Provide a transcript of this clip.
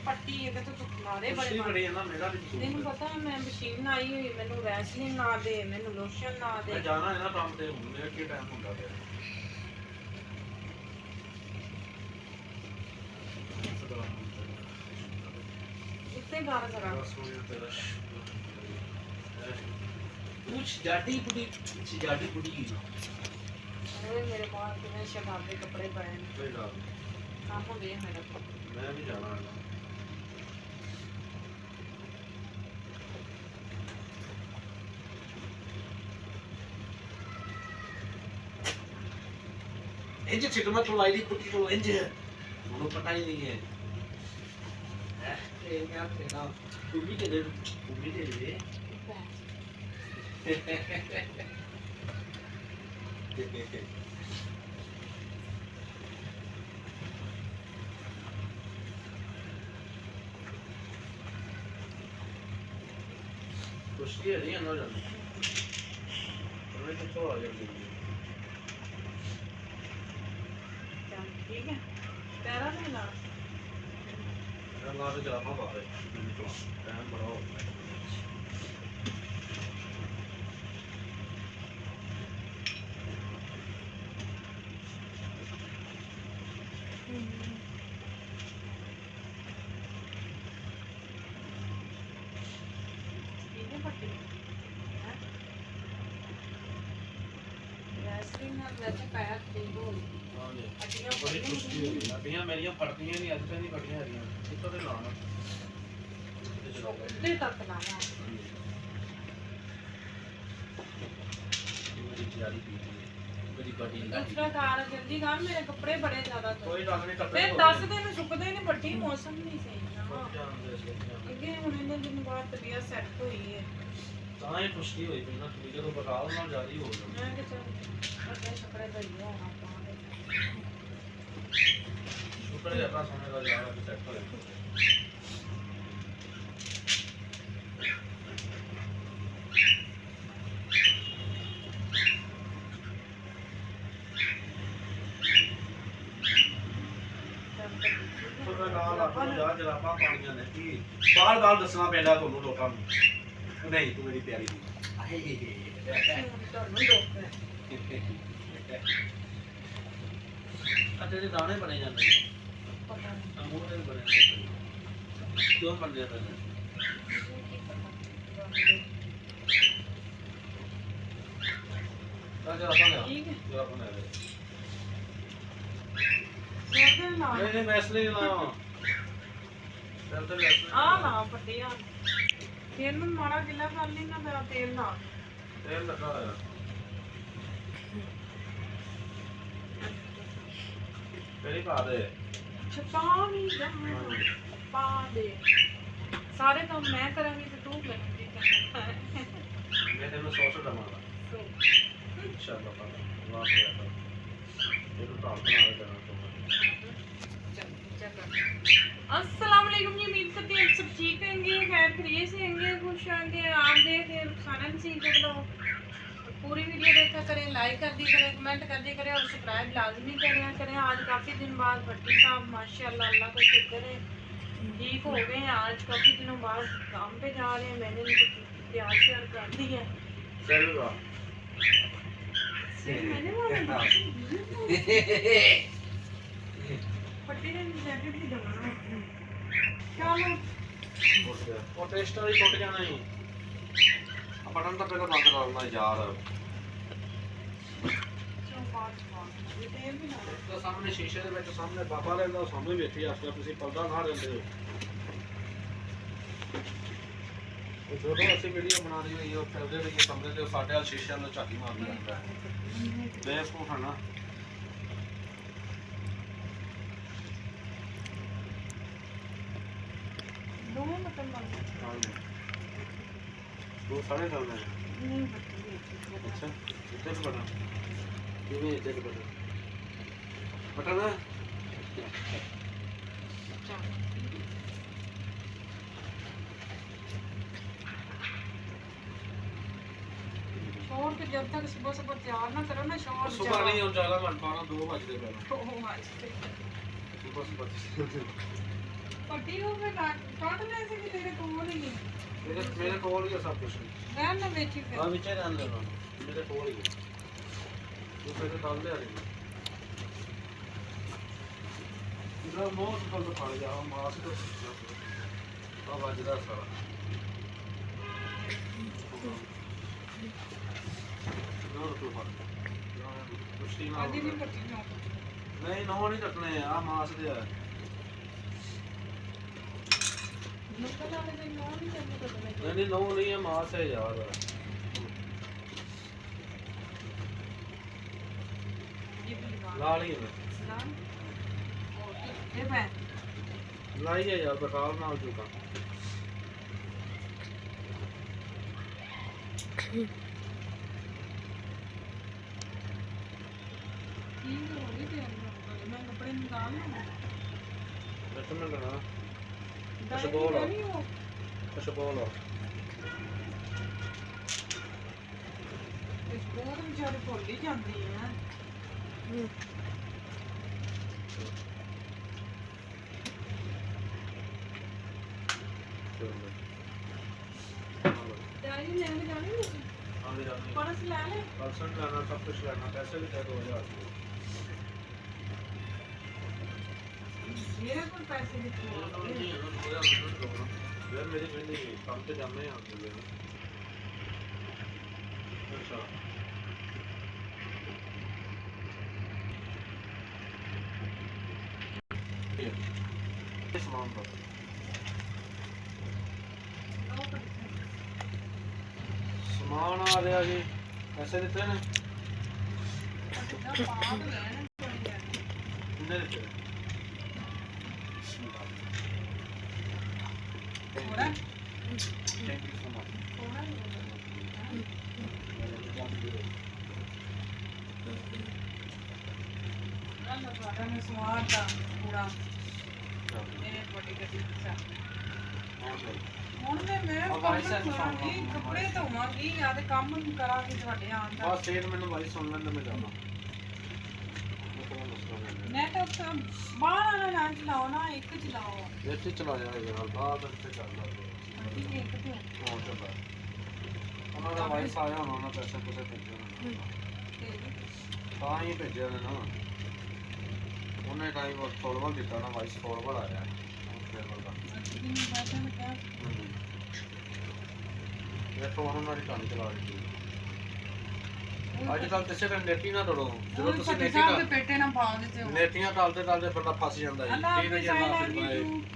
पट्टी एक तो मारे बड़े तेन पता मैं मशीन आई हुई मैनू वैसलीन ना दे मैनू लोशन ना दे जाना है ना काम ते हुण मेरा की टाइम हुंदा है इतने गार करा कुछ जाडी बुडी अरे मेरे बाल के मैं शबाब के कपड़े पहन कोई बात काम हो गया मेरा मैं भी जाना है इंज छिट मत लाई दी कुटी को इंज उन्हें पता ही नहीं है ये क्या तेरा उम्मीद है कुछ नहीं है ना जाने तो आ जाएगी ठीक है पैरा नहीं ला ला के जलामा बाहर टाइम बड़ा हो गया अड्डियां मेरियां फटदियां नहीं अज नहीं फटियां हरियां इतो ते लाना ते तक लाना मेरी तैयारी की मेरी बड़ी दूसरा कार जल्दी कर मेरे कपड़े बड़े ज्यादा तो कोई रंग नहीं कपड़े फिर 10 दिन सुकदे नहीं बड़ी मौसम नहीं सही ना क्योंकि हुन इन्ने दिन बाद तबीयत सेट हुई है ਤਾਂ ਹੀ ਪੁਸ਼ਟੀ ਹੋਈ ਪਈ ਨਾ ਤੁਸੀਂ ਜਦੋਂ ਬਰਾਲ ਨਾਲ ਜਾਰੀ ਹੋ ਜਾਓ ਮੈਂ ਕਿ ਚਲ ਅੱਗੇ ਛਕੜੇ ਪਈ ਹੋਣਾ ਪਾਉਂਦੇ ਸ਼ੁਕਰ ਹੈ ਆਪਣਾ ਸਮੇਂ ਦਾ ਯਾਰ ਅੱਜ ਸੈੱਟ ਹੋਇਆ ਤੁਹਾਡਾ ਨਾਲ ਆਪਣਾ ਯਾਰ ਜਰਾਬਾਂ ਪਾਣੀਆਂ ਨੇ ਕੀ ਬਾਰ-ਬਾਰ ਦੱਸਣਾ ਪੈਂਦਾ ਤੁਹਾਨੂੰ ਲੋਕਾਂ ਨੂੰ नहीं तू मेरी प्यारी थी तेरे दाने बने जाते अंगूर के बने क्यों बन जाते हैं नहीं वैसलीन लाओ ना पट्टियां तेल में माड़ा गिला कर ली ना मेरा तेल ना तेल लगा है तेरी पा दे छपा नहीं पा दे सारे काम मैं करूंगी तो तू करेंगी मैं तेरे सॉस डालूंगा अच्छा बाबा वाह यार ये तो काम बना देना अस्सलाम वालेकुम जी उम्मीद करती हैं सब ठीक होंगे खैर खैरियत से होंगे खुश होंगे आप देख रुखसाना नसीम का ब्लॉग पूरी वीडियो देखा करें लाइक कर दी करें कमेंट कर दी करें और सब्सक्राइब लाजमी करें आज काफ़ी दिन बाद भट्टी साहब माशाल्लाह अल्लाह का शुक्र है ठीक हो गए हैं आज काफ़ी दिनों बाद काम पे जा रहे हैं मैंने उनको तैयार श्यार कर दी है पट्टी ने जैकेट भी डालना चलो और टेस्टर ही टूट जाना ही बटन तो पहले बंद करना यार तो सामने शीशे ਦੇ ਵਿੱਚ ਸਾਹਮਣੇ ਬਾਬਾ ਰਹਿੰਦਾ ਸਾਹਮਣੇ ਬੈਠੀ ਆਸਤਾ ਤੁਸੀਂ ਪਰਦਾ ਨਾ ਰਹਿੰਦੇ ਹੋ ਉਹ ਜਦੋਂ ਅਸੀਂ ਵੀਡੀਓ ਬਣਾ ਰਹੀ ਹੋਈ ਉਹ ਫਿਰਦੇ ਵੀ ਕਮਰੇ ਦੇ ਸਾਡੇ ਵਾਲ ਸ਼ੀਸ਼ਿਆਂ ਨੂੰ ਝਾਤੀ ਮਾਰਦਾ ਰਹਿੰਦਾ ਹੈ ਬੇਵਕੂਫ ਹੈ ਨਾ दो मतलब वो साढ़े चल रहे हैं नहीं अच्छा इधर बटन क्यों नहीं इधर बटन बटन है शोर तो जब तक सुबह सुबह तैयार ना करो ना शोर सुबह नहीं और ज़्यादा घंटा ना 2 बज गए पहले 2 बज गए ਬਸ ਪੱਟੀ ਉਹ ਮੈਂ ਕੱਟ ਲੈ ਸੀ ਕਿ ਤੇਰੇ ਕੋਲ ਹੀ ਹੈ। ਮੇਰੇ ਕੋਲ ਹੀ ਆ ਸਭ ਕੁਝ ਰਹਿਣ ਨਾ ਵੇਚੀ ਫਿਰ। ਆ ਵਿੱਚ ਰਹਿਣ ਦੇ ਮੇਰੇ ਕੋਲ ਹੀ ਆ। ਤੂੰ ਫਿਰ ਤਾਂ ਲੈ ਰਹੀ ਜਿਹੜਾ ਮੋਹ ਤੋਂ ਤਾਂ ਖਾ ਜਾ ਮਾਸ ਤੋਂ ਆ ਵੱਜਦਾ ਸਾਰਾ ਨੋਰ ਤੋਂ ਫੜ ਕੁਸ਼ਤੀ ਨਾਲ ਅੱਜ ਨਹੀਂ ਪੱਟੀ ਨਾ ਨਹੀਂ ਨੋ ਨਹੀਂ ਕੱਟਣੇ ਆ ਮਾਸ ਦੇ ਆ ਨੁਕਤਾ ਵਾਲੇ ਦੇ ਨੌਂ ਨਹੀਂ ਚੱਲਦੇ ਕੱਟਣੇ। ਨਹੀਂ ਨੋ ਨਹੀਂ ਹੈ ਮਾਸ ਹੈ ਯਾਰ ਇਹ ਵੀ ਲਗਾ ਲਾ ਲਈ ਮੈਂ ਲਾ ਇਹ ਮੈਂ ਲਾਈ ਹੈ ਯਾਰ ਬਕਾਲ ਨਾਲ ਜੂਗਾ ਕੀ ਹੋ ਗਈ ਤੇ ਮੈਂ ਕੱਪੜੇ ਨਿਕਾਲ ਲਵਾਂ। ਬਸ ਮੈਂ ਲਣਾ ਅੱਛਾ ਬੋਲ ਆ। ਨਹੀਂ ਉਹ ਅੱਛਾ ਬੋਲ ਇਸ ਕੋਲ ਵਿਚਾਰੇ ਭੁੱਲ ਹੀ ਜਾਂਦੀ ਹੈ। ਦਾਈ ਨੇ ਲੈਣ ਜਾਣੀ ਨਹੀਂ ਆਂਦੇ ਜਾਂਦੇ ਪਰਸ ਲੈ ਲੈ। परसेंट लेना सब कुछ लेना पैसे भी चाहिए 2000 ਮੇਰੇ ਕੋਲ ਪੈਸੇ ਕਿੱਥੋਂ ਆਉਣਗੇ? यार मेरी फ्रेंड काम पे जाना है आपके लिए अच्छा ये सामान का सामान आ रहा जी पैसे देते हैं ਅੱਛਾ ਪਾਪ ਲੈਣ ਕੋਈ ਯਾਰ कितने देते हैं ਥੋੜਾ थैंक यू सो मच ਥੋੜਾ ਨਾ ਤੁਹਾਡਾ ਨੇ ਸਵਾਦ ਦਾ ਪੂਰਾ ਮੇਰੇ ਬੜੀ ਗੱਡੀ ਚ ਹੁਣ ਮੈਂ ਵਾਈਸ ਐਂਡ ਕਰਾਂਗੀ ਕੱਪੜੇ ਧੋਵਾਂਗੀ ਜਾਂ ਤੇ ਕੰਮ ਕਰਾਂਗੀ ਤੁਹਾਡੇ ਆਉਣ ਦਾ। बस सेठ मैंने भाई सुन लेने में जाना ਨੈਟ ਉੱਤੇ ਬਾਹਰ ਵਾਲਾ ਨਾ ਚਲਾਓ ਨਾ ਇੱਕ ਚਲਾਓ। ਇੱਥੇ ਚਲਾ ਜਾ ਯਾਰ ਬਾਹਰ ਇੱਥੇ ਚੱਲਦਾ ਠੀਕ ਹੈ ਇੱਕ ਤੇ ਕੌਣ ਚੱਲਦਾ ਉਹਨਾਂ ਦਾ ਵਾਈਸ ਆਇਆ ਹੋਣਾ ਉਹਨਾਂ ਪੈਸੇ ਪੂਸੇ ਭੇਜੇ ਹੋਣੇ ਤਾਂ ਹੀ ਭੇਜਿਆ ਨੇ ਨਾ ਉਹਨੇ ਟਾਈਮ ਫੋਰਵਰਡ ਦਿੱਤਾ ਨਾ ਵਾਈਸ ਫੋਰਵਰਡ ਆਇਆ ਕਿੰਨੀ ਬਾਤਾਂ ਮੈਂ ਕਿਹਾ ਇਹ ਤੋਂ ਉਹਨਾਂ ਦੀ ਕਹਾਣੀ ਚਲਾ ਰਹੀ ਅੱਜ ਕੱਲ ਕਿਸੇ ਦਾ ਨੈਟ ਹੀ ਨਾ ਤੋੜੋ ਜਦੋਂ ਤੁਸੀਂ ਨੈਟ ਸਾਹਿਬ ਦੇ ਪੇਟੇ ਨਾਲ ਪਾ ਦਿੱਤੇ ਹੋ। ਨੇਤੀਆਂ ਟਾਲਦੇ ਟਾਲਦੇ ਬੰਦਾ ਫਸ ਜਾਂਦਾ ਜੀ ਅੱਲਾਹ ਠੀਕ ਹੈ ਜੀ ਹਾਫਿਜ਼, ਅੱਲਾਹ I ਹਾਫਿਜ਼ love you ਬਾਏ too।